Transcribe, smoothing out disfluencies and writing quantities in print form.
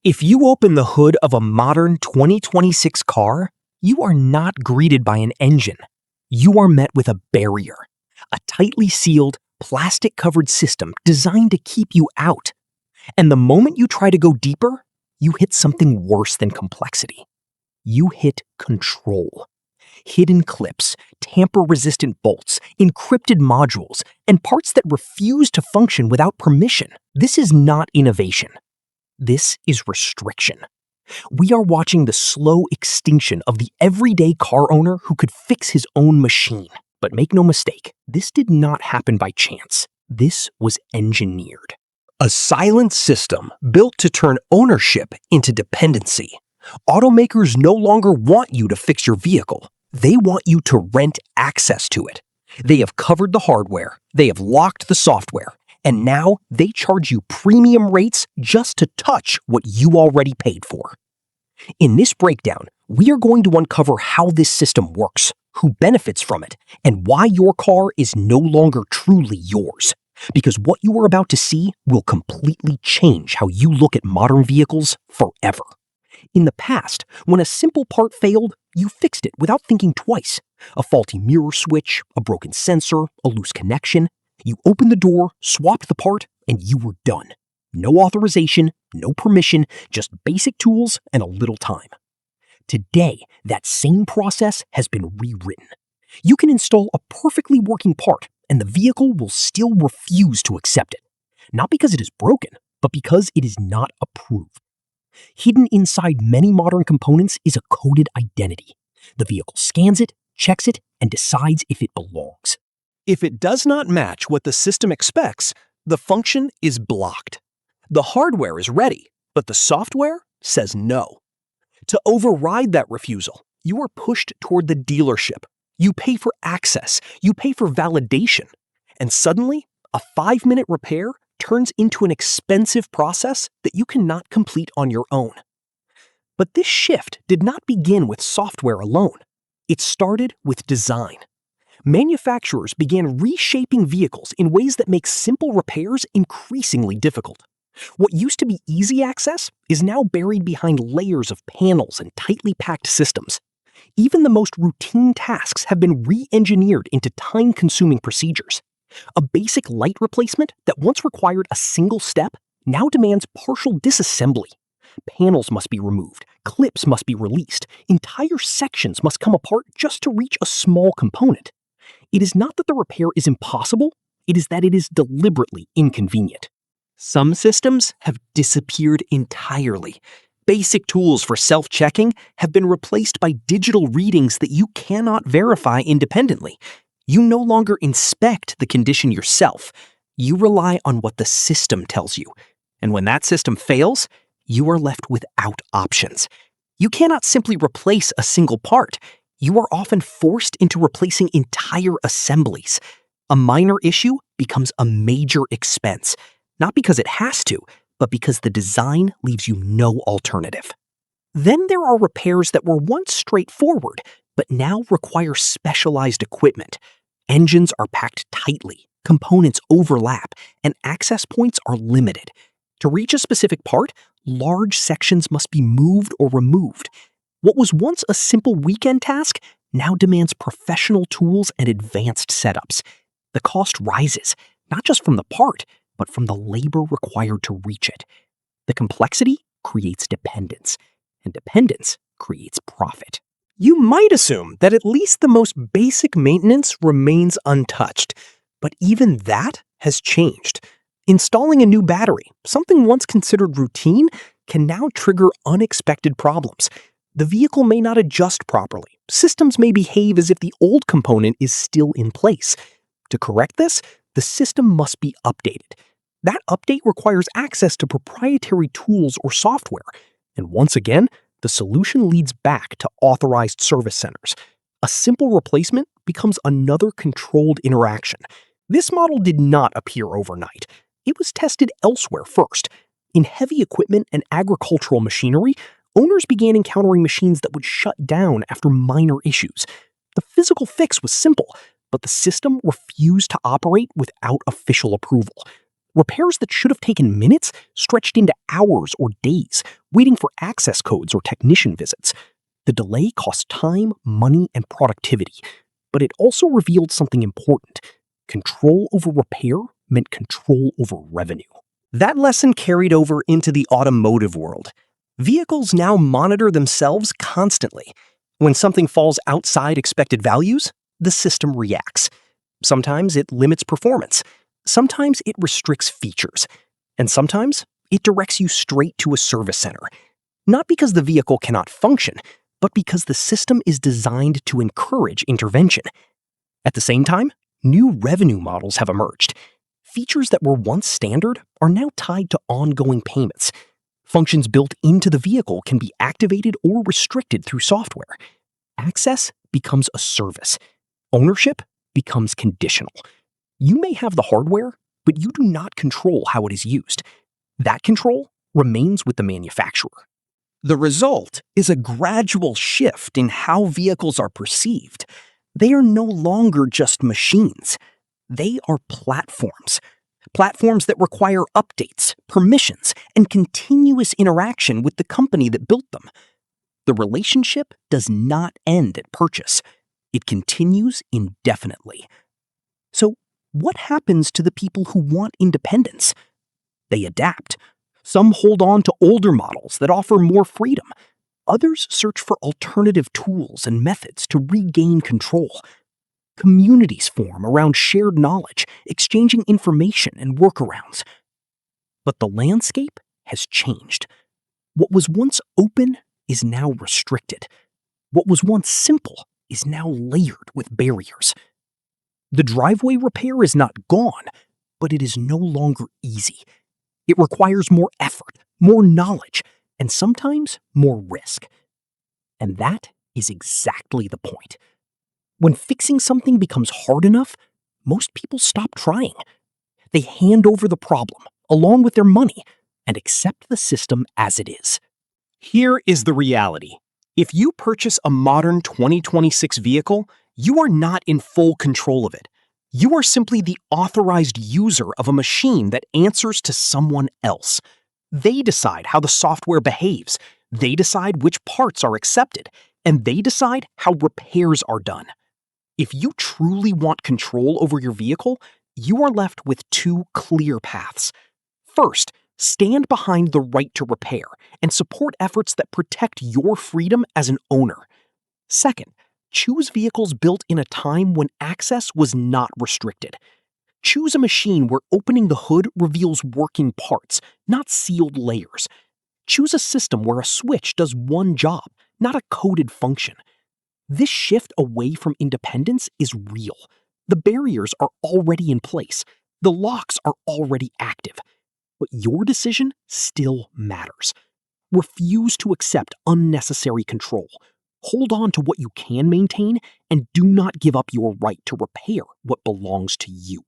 If you open the hood of a modern 2026 car, you are not greeted by an engine. You are met with a barrier, a tightly sealed, plastic-covered system designed to keep you out. And the moment you try to go deeper, you hit something worse than complexity. You hit control. Hidden clips, tamper-resistant bolts, encrypted modules, and parts that refuse to function without permission. This is not innovation. This is restriction. We are watching the slow extinction of the everyday car owner who could fix his own machine. But make no mistake, this did not happen by chance. This was engineered. A silent system built to turn ownership into dependency. Automakers no longer want you to fix your vehicle. They want you to rent access to it. They have covered the hardware. They have locked the software. And now they charge you premium rates just to touch what you already paid for. In this breakdown, we are going to uncover how this system works, who benefits from it, and why your car is no longer truly yours. Because what you are about to see will completely change how you look at modern vehicles forever. In the past, when a simple part failed, you fixed it without thinking twice. A faulty mirror switch, a broken sensor, a loose connection. You opened the door, swapped the part, and you were done. No authorization, no permission, just basic tools and a little time. Today, that same process has been rewritten. You can install a perfectly working part, and the vehicle will still refuse to accept it. Not because it is broken, but because it is not approved. Hidden inside many modern components is a coded identity. The vehicle scans it, checks it, and decides if it belongs. If it does not match what the system expects, the function is blocked. The hardware is ready, but the software says no. To override that refusal, you are pushed toward the dealership. You pay for access, you pay for validation, and suddenly, a 5-minute repair turns into an expensive process that you cannot complete on your own. But this shift did not begin with software alone. It started with design. Manufacturers began reshaping vehicles in ways that make simple repairs increasingly difficult. What used to be easy access is now buried behind layers of panels and tightly packed systems. Even the most routine tasks have been re-engineered into time-consuming procedures. A basic light replacement that once required a single step now demands partial disassembly. Panels must be removed, clips must be released, entire sections must come apart just to reach a small component. It is not that the repair is impossible, it is that it is deliberately inconvenient. Some systems have disappeared entirely. Basic tools for self-checking have been replaced by digital readings that you cannot verify independently. You no longer inspect the condition yourself. You rely on what the system tells you. And when that system fails, you are left without options. You cannot simply replace a single part. You are often forced into replacing entire assemblies. A minor issue becomes a major expense, not because it has to, but because the design leaves you no alternative. Then there are repairs that were once straightforward, but now require specialized equipment. Engines are packed tightly, components overlap, and access points are limited. To reach a specific part, large sections must be moved or removed. What was once a simple weekend task now demands professional tools and advanced setups. The cost rises, not just from the part, but from the labor required to reach it. The complexity creates dependence, and dependence creates profit. You might assume that at least the most basic maintenance remains untouched, but even that has changed. Installing a new battery, something once considered routine, can now trigger unexpected problems. The vehicle may not adjust properly. Systems may behave as if the old component is still in place. To correct this, the system must be updated. That update requires access to proprietary tools or software. And once again, the solution leads back to authorized service centers. A simple replacement becomes another controlled interaction. This model did not appear overnight. It was tested elsewhere first. In heavy equipment and agricultural machinery, owners began encountering machines that would shut down after minor issues. The physical fix was simple, but the system refused to operate without official approval. Repairs that should have taken minutes stretched into hours or days, waiting for access codes or technician visits. The delay cost time, money, and productivity, but it also revealed something important. Control over repair meant control over revenue. That lesson carried over into the automotive world. Vehicles now monitor themselves constantly. When something falls outside expected values, the system reacts. Sometimes it limits performance. Sometimes it restricts features. And sometimes it directs you straight to a service center. Not because the vehicle cannot function, but because the system is designed to encourage intervention. At the same time, new revenue models have emerged. Features that were once standard are now tied to ongoing payments. Functions built into the vehicle can be activated or restricted through software. Access becomes a service. Ownership becomes conditional. You may have the hardware, but you do not control how it is used. That control remains with the manufacturer. The result is a gradual shift in how vehicles are perceived. They are no longer just machines. They are platforms. Platforms that require updates, permissions, and continuous interaction with the company that built them. The relationship does not end at purchase. It continues indefinitely. So, what happens to the people who want independence? They adapt. Some hold on to older models that offer more freedom. Others search for alternative tools and methods to regain control. Communities form around shared knowledge, exchanging information and workarounds. But the landscape has changed. What was once open is now restricted. What was once simple is now layered with barriers. The driveway repair is not gone, but it is no longer easy. It requires more effort, more knowledge, and sometimes more risk. And that is exactly the point. When fixing something becomes hard enough, most people stop trying. They hand over the problem, along with their money, and accept the system as it is. Here is the reality. If you purchase a modern 2026 vehicle, you are not in full control of it. You are simply the authorized user of a machine that answers to someone else. They decide how the software behaves, they decide which parts are accepted, and they decide how repairs are done. If you truly want control over your vehicle, you are left with two clear paths. First, stand behind the right to repair and support efforts that protect your freedom as an owner. Second, choose vehicles built in a time when access was not restricted. Choose a machine where opening the hood reveals working parts, not sealed layers. Choose a system where a switch does one job, not a coded function. This shift away from independence is real. The barriers are already in place. The locks are already active. But your decision still matters. Refuse to accept unnecessary control. Hold on to what you can maintain, and do not give up your right to repair what belongs to you.